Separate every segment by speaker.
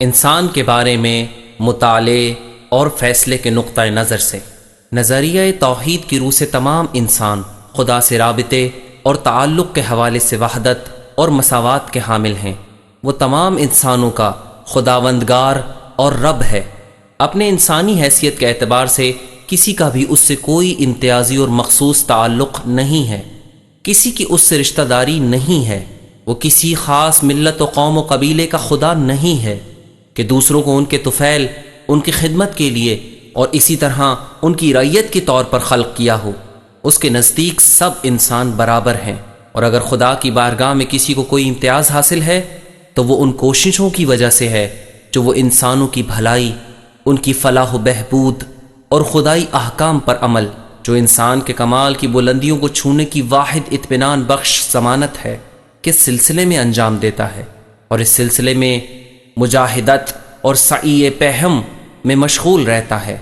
Speaker 1: انسان کے بارے میں مطالعے اور فیصلے کے نقطہ نظر سے نظریہ توحید کی روح سے تمام انسان خدا سے رابطے اور تعلق کے حوالے سے وحدت اور مساوات کے حامل ہیں۔ وہ تمام انسانوں کا خداوندگار اور رب ہے۔ اپنے انسانی حیثیت کے اعتبار سے کسی کا بھی اس سے کوئی امتیازی اور مخصوص تعلق نہیں ہے، کسی کی اس سے رشتہ داری نہیں ہے۔ وہ کسی خاص ملت و قوم و قبیلے کا خدا نہیں ہے کہ دوسروں کو ان کے طفیل، ان کی خدمت کے لیے اور اسی طرح ان کی رعیت کے طور پر خلق کیا ہو۔ اس کے نزدیک سب انسان برابر ہیں، اور اگر خدا کی بارگاہ میں کسی کو کوئی امتیاز حاصل ہے تو وہ ان کوششوں کی وجہ سے ہے جو وہ انسانوں کی بھلائی، ان کی فلاح و بہبود اور خدائی احکام پر عمل، جو انسان کے کمال کی بلندیوں کو چھونے کی واحد اطمینان بخش ضمانت ہے، کے سلسلے میں انجام دیتا ہے، اور اس سلسلے میں مجاہدت اور سعی پہم میں مشغول رہتا ہے۔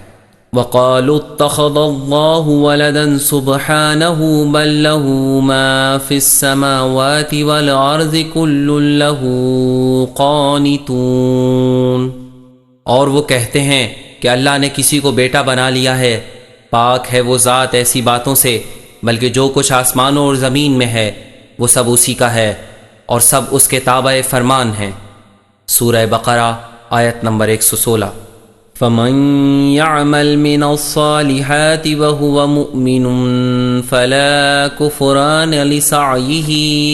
Speaker 1: وَقَالُوا اتَّخَذَ اللَّهُ وَلَدًا سُبْحَانَهُ بَل لَّهُ مَا فِي السَّمَاوَاتِ وَالْأَرْضِ كُلٌّ لَّهُ قَانِتُونَ۔ اور وہ کہتے ہیں کہ اللہ نے کسی کو بیٹا بنا لیا ہے، پاک ہے وہ ذات ایسی باتوں سے، بلکہ جو کچھ آسمانوں اور زمین میں ہے وہ سب اسی کا ہے اور سب اس کے تابع فرمان ہیں۔ سورہ بقرہ آیت نمبر 116۔ فَمَن يَعْمَلْ مِنَ الصَّالِحَاتِ وَهُوَ مُؤْمِنٌ فَلَا كُفْرَانَ لِسَعْيِهِ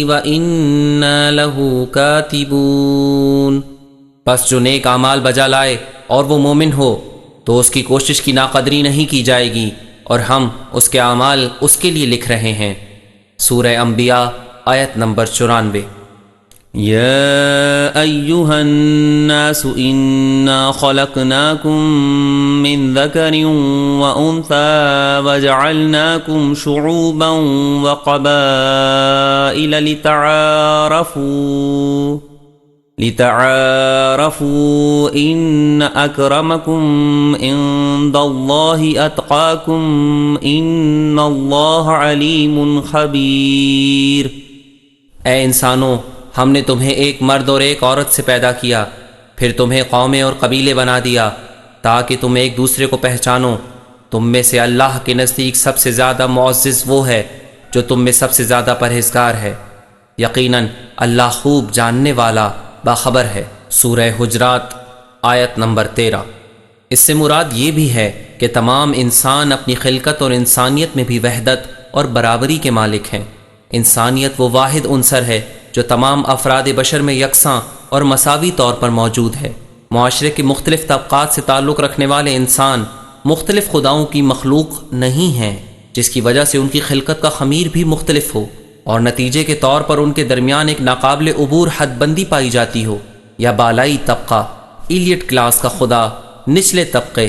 Speaker 1: وَإِنَّا لَهُ كَاتِبُونَ۔ پس جو نیک اعمال بجا لائے اور وہ مومن ہو تو اس کی کوشش کی ناقدری نہیں کی جائے گی، اور ہم اس کے اعمال اس کے لیے لکھ رہے ہیں۔ سورہ انبیاء آیت نمبر 94۔
Speaker 2: يا أيها الناس إنا خلقناكم من ذكر وأنثى وجعلناكم شعوبا وقبائل لتعارفوا إن أكرمكم عند الله أتقاكم إن الله عليم خبير۔
Speaker 1: اے انسانوں، ہم نے تمہیں ایک مرد اور ایک عورت سے پیدا کیا، پھر تمہیں قومیں اور قبیلے بنا دیا تاکہ تم ایک دوسرے کو پہچانو۔ تم میں سے اللہ کے نزدیک سب سے زیادہ معزز وہ ہے جو تم میں سب سے زیادہ پرہیزگار ہے۔ یقیناً اللہ خوب جاننے والا باخبر ہے۔ سورہ حجرات آیت نمبر 13۔ اس سے مراد یہ بھی ہے کہ تمام انسان اپنی خلقت اور انسانیت میں بھی وحدت اور برابری کے مالک ہیں۔ انسانیت وہ واحد عنصر ہے جو تمام افراد بشر میں یکساں اور مساوی طور پر موجود ہے۔ معاشرے کے مختلف طبقات سے تعلق رکھنے والے انسان مختلف خداؤں کی مخلوق نہیں ہیں، جس کی وجہ سے ان کی خلقت کا خمیر بھی مختلف ہو، اور نتیجے کے طور پر ان کے درمیان ایک ناقابل عبور حد بندی پائی جاتی ہو، یا بالائی طبقہ ایلیٹ کلاس کا خدا نچلے طبقے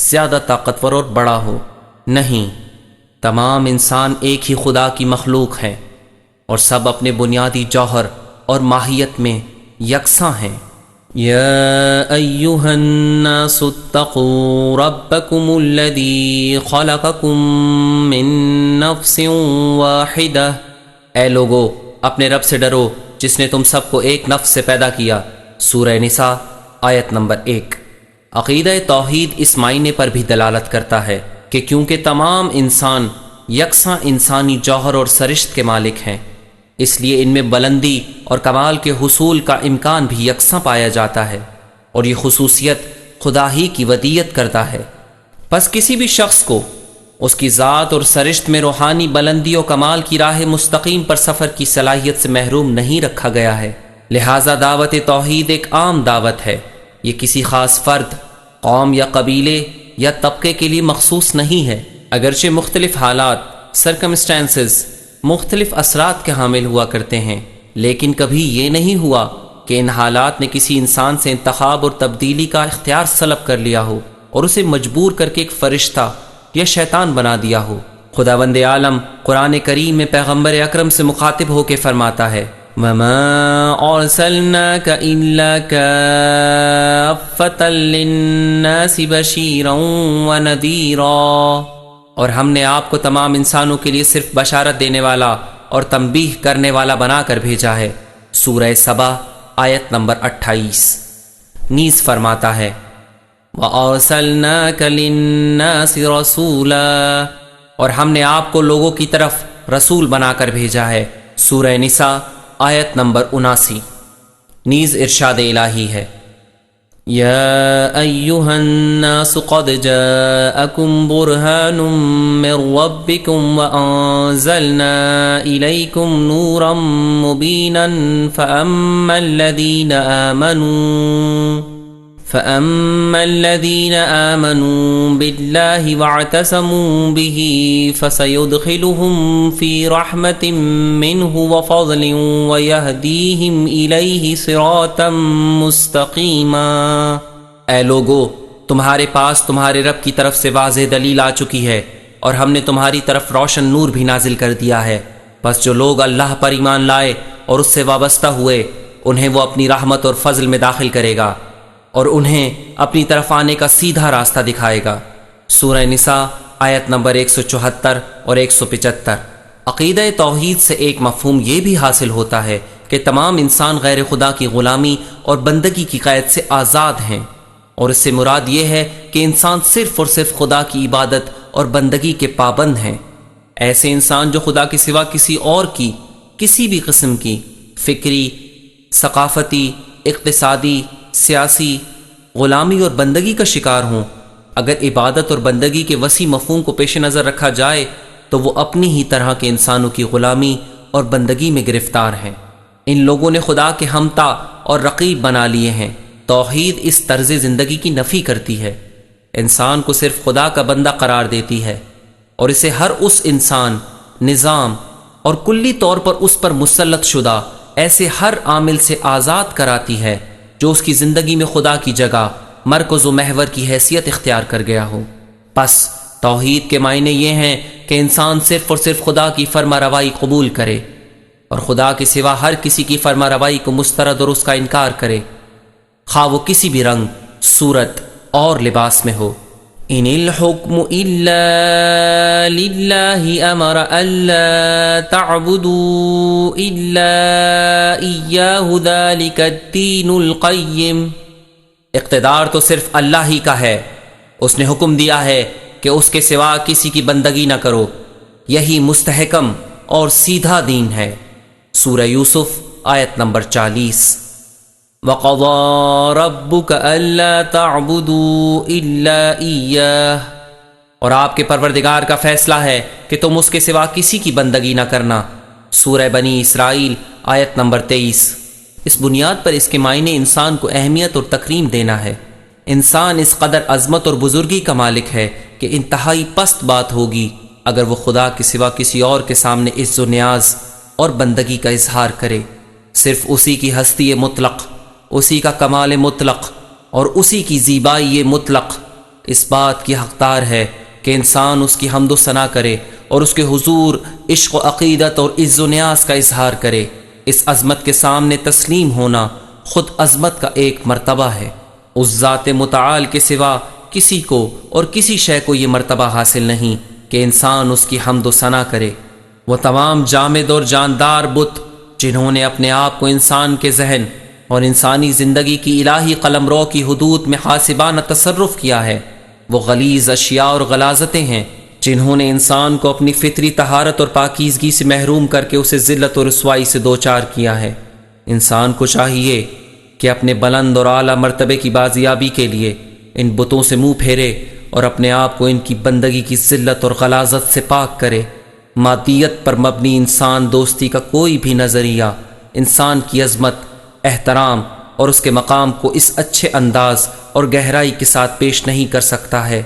Speaker 1: زیادہ طاقتور اور بڑا ہو۔ نہیں، تمام انسان ایک ہی خدا کی مخلوق ہیں، اور سب اپنے بنیادی جوہر اور ماہیت میں یکساں ہیں۔
Speaker 2: یا ایہا الناس اتقوا ربکم الذی خلقکم من نفس واحدہ۔
Speaker 1: اے لوگو، اپنے رب سے ڈرو جس نے تم سب کو ایک نفس سے پیدا کیا۔ سورہ نساء آیت نمبر 1۔ عقیدہ توحید اس معنی پر بھی دلالت کرتا ہے کہ کیونکہ تمام انسان یکساں انسانی جوہر اور سرشت کے مالک ہیں، اس لیے ان میں بلندی اور کمال کے حصول کا امکان بھی یکساں پایا جاتا ہے، اور یہ خصوصیت خدا ہی کی ودیت کرتا ہے۔ پس کسی بھی شخص کو اس کی ذات اور سرشت میں روحانی بلندی و کمال کی راہ مستقیم پر سفر کی صلاحیت سے محروم نہیں رکھا گیا ہے۔ لہٰذا دعوت توحید ایک عام دعوت ہے، یہ کسی خاص فرد، قوم یا قبیلے یا طبقے کے لیے مخصوص نہیں ہے۔ اگرچہ مختلف حالات، سرکمسٹانسز مختلف اثرات کے حامل ہوا کرتے ہیں، لیکن کبھی یہ نہیں ہوا کہ ان حالات نے کسی انسان سے انتخاب اور تبدیلی کا اختیار سلب کر لیا ہو اور اسے مجبور کر کے ایک فرشتہ یا شیطان بنا دیا ہو۔ خداوند عالم قرآن کریم میں پیغمبر اکرم سے مخاطب ہو کے فرماتا ہے،
Speaker 2: وَمَا أَرْسَلْنَاكَ إِلَّا كَافَّةً لِلنَّاسِ بَشِيرًا وَنَذِيرًا۔
Speaker 1: اور ہم نے آپ کو تمام انسانوں کے لیے صرف بشارت دینے والا اور تنبیہ کرنے والا بنا کر بھیجا ہے۔ سورہ سبا آیت نمبر 28۔ نیز فرماتا ہے
Speaker 2: وَأَرْسَلْنَاكَ لِلنَّاسِ رَسُولًا،
Speaker 1: اور ہم نے آپ کو لوگوں کی طرف رسول بنا کر بھیجا ہے، سورہ نساء آیت نمبر 79۔ نیز ارشاد الہی ہے
Speaker 2: يا أيها الناس قد جاءكم برهان من ربكم وأنزلنا إليكم نورا مبينا فأما الذين آمنوا بالله واعتصموا به فسيدخلهم في رحمة منه وفضل ويهديهم إليه صراطا مستقيما۔
Speaker 1: اے لوگو، تمہارے پاس تمہارے رب کی طرف سے واضح دلیل آ چکی ہے، اور ہم نے تمہاری طرف روشن نور بھی نازل کر دیا ہے، بس جو لوگ اللہ پر ایمان لائے اور اس سے وابستہ ہوئے، انہیں وہ اپنی رحمت اور فضل میں داخل کرے گا اور انہیں اپنی طرف آنے کا سیدھا راستہ دکھائے گا، سورہ نساء آیت نمبر 174 اور 175۔ عقیدہ توحید سے ایک مفہوم یہ بھی حاصل ہوتا ہے کہ تمام انسان غیر خدا کی غلامی اور بندگی کی قید سے آزاد ہیں، اور اس سے مراد یہ ہے کہ انسان صرف اور صرف خدا کی عبادت اور بندگی کے پابند ہیں۔ ایسے انسان جو خدا کے سوا کسی اور کی کسی بھی قسم کی فکری، ثقافتی، اقتصادی، سیاسی غلامی اور بندگی کا شکار ہوں، اگر عبادت اور بندگی کے وسیع مفہوم کو پیش نظر رکھا جائے تو وہ اپنی ہی طرح کے انسانوں کی غلامی اور بندگی میں گرفتار ہیں۔ ان لوگوں نے خدا کے ہمتا اور رقیب بنا لیے ہیں۔ توحید اس طرز زندگی کی نفی کرتی ہے، انسان کو صرف خدا کا بندہ قرار دیتی ہے، اور اسے ہر اس انسان، نظام اور کلی طور پر اس پر مسلط شدہ ایسے ہر عامل سے آزاد کراتی ہے جو اس کی زندگی میں خدا کی جگہ، مرکز و محور کی حیثیت اختیار کر گیا ہو۔ پس توحید کے معنی یہ ہیں کہ انسان صرف اور صرف خدا کی فرما روائی قبول کرے اور خدا کے سوا ہر کسی کی فرما روائی کو مسترد اور اس کا انکار کرے، خواہ وہ کسی بھی رنگ، صورت اور لباس میں ہو۔
Speaker 2: ان الحکم الا للہ امر الا تعبدوا الا ایاہ ذلک الدین القیم۔
Speaker 1: اقتدار تو صرف اللہ ہی کا ہے، اس نے حکم دیا ہے کہ اس کے سوا کسی کی بندگی نہ کرو، یہی مستحکم اور سیدھا دین ہے، سورہ یوسف آیت نمبر 40۔
Speaker 2: وَقَضَى رَبُّكَ أَلَّا تَعْبُدُوا إِلَّا إِيَّاهُ،
Speaker 1: اور آپ کے پروردگار کا فیصلہ ہے کہ تم اس کے سوا کسی کی بندگی نہ کرنا، سورہ بنی اسرائیل آیت نمبر 23۔ اس بنیاد پر اس کے معنی انسان کو اہمیت اور تکریم دینا ہے۔ انسان اس قدر عظمت اور بزرگی کا مالک ہے کہ انتہائی پست بات ہوگی اگر وہ خدا کے سوا کسی اور کے سامنے عز و نیاز اور بندگی کا اظہار کرے۔ صرف اسی کی ہستی مطلق، اسی کا کمال مطلق اور اسی کی زیبائی مطلق اس بات کی حقدار ہے کہ انسان اس کی حمد و ثنا کرے اور اس کے حضور عشق و عقیدت اور عز و نیاز کا اظہار کرے۔ اس عظمت کے سامنے تسلیم ہونا خود عظمت کا ایک مرتبہ ہے۔ اس ذات متعال کے سوا کسی کو اور کسی شے کو یہ مرتبہ حاصل نہیں کہ انسان اس کی حمد و ثنا کرے۔ وہ تمام جامد اور جاندار بت جنہوں نے اپنے آپ کو انسان کے ذہن اور انسانی زندگی کی الہی قلمرو کی حدود میں حاسبانہ تصرف کیا ہے، وہ غلیظ اشیاء اور غلاظتیں ہیں جنہوں نے انسان کو اپنی فطری طہارت اور پاکیزگی سے محروم کر کے اسے ذلت اور رسوائی سے دوچار کیا ہے۔ انسان کو چاہیے کہ اپنے بلند اور اعلیٰ مرتبے کی بازیابی کے لیے ان بتوں سے منہ پھیرے اور اپنے آپ کو ان کی بندگی کی ذلت اور غلاظت سے پاک کرے۔ مادیت پر مبنی انسان دوستی کا کوئی بھی نظریہ انسان کی عظمت، احترام اور اس کے مقام کو اس اچھے انداز اور گہرائی کے ساتھ پیش نہیں کر سکتا ہے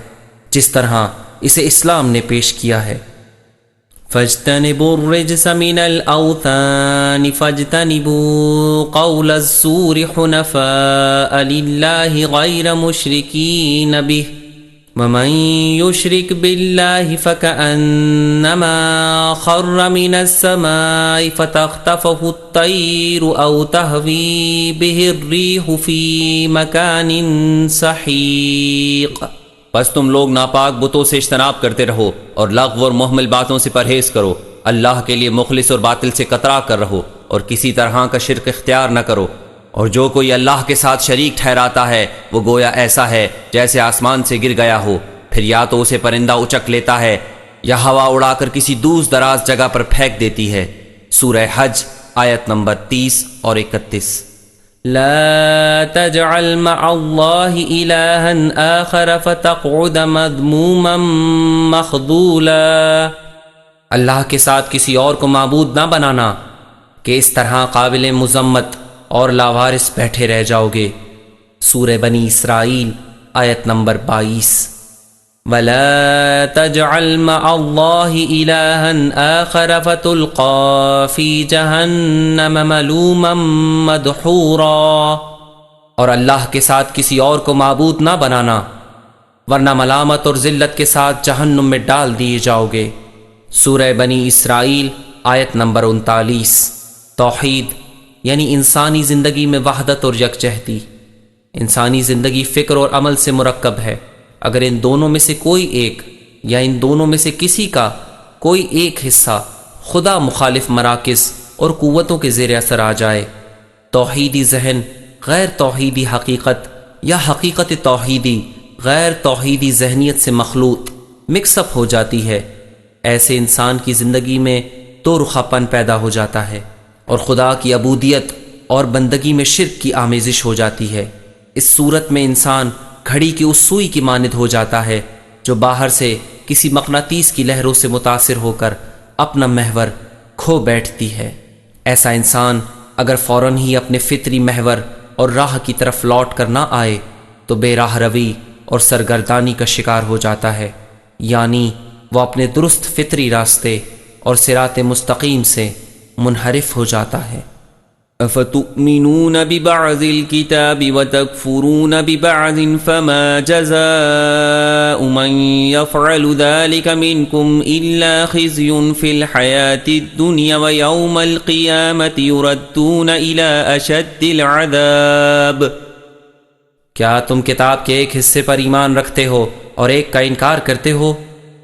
Speaker 1: جس طرح اسے اسلام نے پیش کیا ہے۔
Speaker 2: فاجتنبوا الرجس من الأوثان فاجتنبوا قول الزور حنفاء لله غير مشركين به ومن يشرك بالله فكأنما خر من السماء فتخطفه الطير أو تهوي به الريح في مكان سحيق۔
Speaker 1: بس تم لوگ ناپاک بتوں سے اجتناب کرتے رہو اور لغو اور محمل باتوں سے پرہیز کرو، اللہ کے لیے مخلص اور باطل سے قطرا کر رہو اور کسی طرح کا شرک اختیار نہ کرو، اور جو کوئی اللہ کے ساتھ شریک ٹھہراتا ہے وہ گویا ایسا ہے جیسے آسمان سے گر گیا ہو، پھر یا تو اسے پرندہ اچک لیتا ہے یا ہوا اڑا کر کسی دور دراز جگہ پر پھینک دیتی ہے۔ سورہ حج آیت نمبر 30 اور 31۔
Speaker 2: لا تجعل مع الله إلها آخر فتقعد مذموما مخذولا۔
Speaker 1: اللہ کے ساتھ کسی اور کو معبود نہ بنانا کہ اس طرح قابل مذمت اور لاوارث بیٹھے رہ جاؤ گے۔ سورہ بنی اسرائیل آیت نمبر 22۔
Speaker 2: ولا تجعل مع الله إلها آخر فتلقى في جهنم ملوما مدحورا۔
Speaker 1: اور اللہ کے ساتھ کسی اور کو معبود نہ بنانا ورنہ ملامت اور ذلت کے ساتھ جہنم میں ڈال دیے جاؤ گے۔ سورہ بنی اسرائیل آیت نمبر 39۔ توحید یعنی انسانی زندگی میں وحدت اور یکجہتی۔ انسانی زندگی فکر اور عمل سے مرکب ہے۔ اگر ان دونوں میں سے کوئی ایک یا ان دونوں میں سے کسی کا کوئی ایک حصہ خدا مخالف مراکز اور قوتوں کے زیر اثر آ جائے، توحیدی ذہن غیر توحیدی حقیقت یا حقیقت توحیدی غیر توحیدی ذہنیت سے مخلوط مکس اپ ہو جاتی ہے، ایسے انسان کی زندگی میں دو رخا پن پیدا ہو جاتا ہے اور خدا کی عبودیت اور بندگی میں شرک کی آمیزش ہو جاتی ہے۔ اس صورت میں انسان گھڑی کی اس سوئی کی مانند ہو جاتا ہے جو باہر سے کسی مقناطیس کی لہروں سے متاثر ہو کر اپنا محور کھو بیٹھتی ہے۔ ایسا انسان اگر فوراً ہی اپنے فطری محور اور راہ کی طرف لوٹ کر نہ آئے تو بے راہ روی اور سرگردانی کا شکار ہو جاتا ہے، یعنی وہ اپنے درست فطری راستے اور صراط مستقیم سے منحرف ہو جاتا ہے۔
Speaker 2: افتؤمنون ببعض الكتاب وتكفرون ببعض فما جزاء من يفعل ذلك منكم إلا خزي في الحياة الدنيا ويوم القيامة يردون إلى أشد العذاب۔
Speaker 1: کیا تم کتاب کے ایک حصے پر ایمان رکھتے ہو اور ایک کا انکار کرتے ہو؟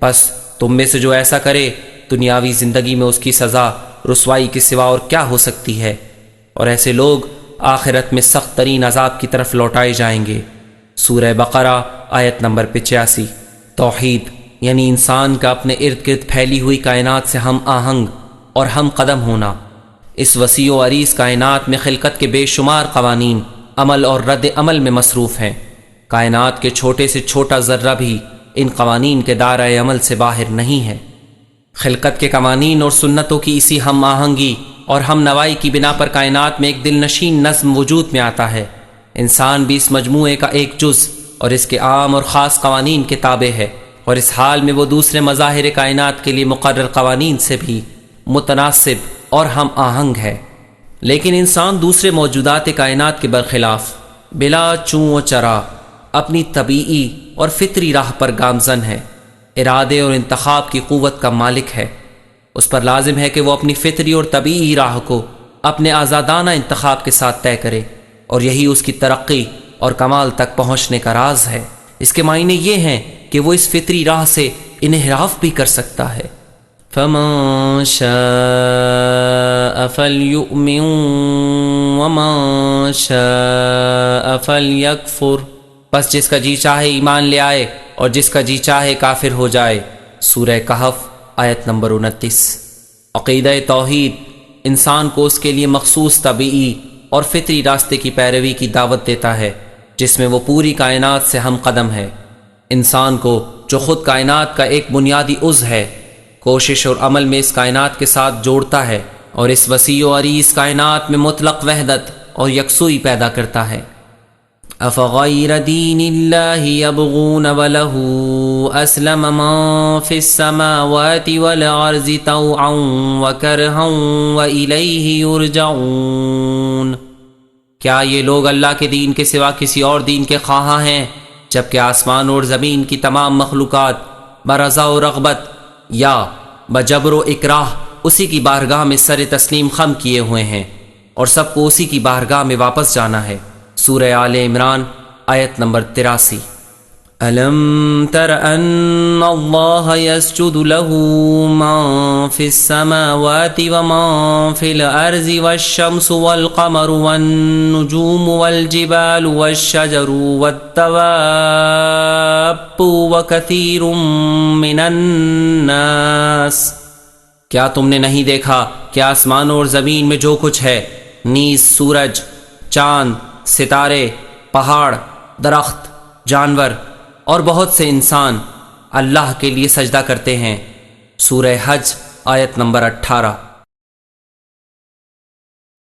Speaker 1: پس تم میں سے جو ایسا کرے دنیاوی زندگی میں اس کی سزا رسوائی کے سوا اور کیا ہو سکتی ہے، اور ایسے لوگ آخرت میں سخت ترین عذاب کی طرف لوٹائے جائیں گے۔ سورہ بقرہ آیت نمبر 85۔ توحید یعنی انسان کا اپنے ارد گرد پھیلی ہوئی کائنات سے ہم آہنگ اور ہم قدم ہونا۔ اس وسیع و عریض کائنات میں خلقت کے بے شمار قوانین عمل اور رد عمل میں مصروف ہیں۔ کائنات کے چھوٹے سے چھوٹا ذرہ بھی ان قوانین کے دائرۂ عمل سے باہر نہیں ہے۔ خلقت کے قوانین اور سنتوں کی اسی ہم آہنگی اور ہم نوائی کی بنا پر کائنات میں ایک دل نشین نظم وجود میں آتا ہے۔ انسان بھی اس مجموعے کا ایک جز اور اس کے عام اور خاص قوانین کے تابع ہے، اور اس حال میں وہ دوسرے مظاہر کائنات کے لیے مقرر قوانین سے بھی متناسب اور ہم آہنگ ہے۔ لیکن انسان دوسرے موجودات کائنات کے برخلاف بلا چوں و چرا اپنی طبیعی اور فطری راہ پر گامزن ہے، ارادے اور انتخاب کی قوت کا مالک ہے۔ اس پر لازم ہے کہ وہ اپنی فطری اور طبیعی راہ کو اپنے آزادانہ انتخاب کے ساتھ طے کرے، اور یہی اس کی ترقی اور کمال تک پہنچنے کا راز ہے۔ اس کے معنی یہ ہیں کہ وہ اس فطری راہ سے انحراف بھی کر سکتا ہے۔
Speaker 2: فمن شاء فلیؤمن ومن شاء فلیکفر۔
Speaker 1: بس جس کا جی چاہے ایمان لے آئے اور جس کا جی چاہے کافر ہو جائے۔ سورہ کہف آیت نمبر 29۔ عقیدہ توحید انسان کو اس کے لیے مخصوص طبیعی اور فطری راستے کی پیروی کی دعوت دیتا ہے، جس میں وہ پوری کائنات سے ہم قدم ہے۔ انسان کو جو خود کائنات کا ایک بنیادی عضو ہے، کوشش اور عمل میں اس کائنات کے ساتھ جوڑتا ہے اور اس وسیع و عریض کائنات میں مطلق وحدت اور یکسوئی پیدا کرتا ہے۔
Speaker 2: افغیر دین اللہ یبغون وله اسلم من فی السماوات والارض طوعا وکرہا والیہ یرجعون۔
Speaker 1: کیا یہ لوگ اللہ کے دین کے سوا کسی اور دین کے خواہاں ہیں، جبکہ آسمان اور زمین کی تمام مخلوقات برضا و رغبت یا بجبر و اکراہ اسی کی بارگاہ میں سر تسلیم خم کیے ہوئے ہیں، اور سب کو اسی کی بارگاہ میں واپس جانا ہے۔ سورہ آل عمران آیت نمبر 83۔
Speaker 2: ألم تر أن الله يسجد له من في السماوات ومن في الأرض والشمس والقمر والنجوم والجبال والشجر والدواب وكثير من الناس؟
Speaker 1: کیا تم نے نہیں دیکھا کہ آسمانوں اور زمین میں جو کچھ ہے، نیز سورج، چاند، ستارے، پہاڑ، درخت، جانور اور بہت سے انسان اللہ کے لیے سجدہ کرتے ہیں؟ سورہ حج آیت نمبر 18۔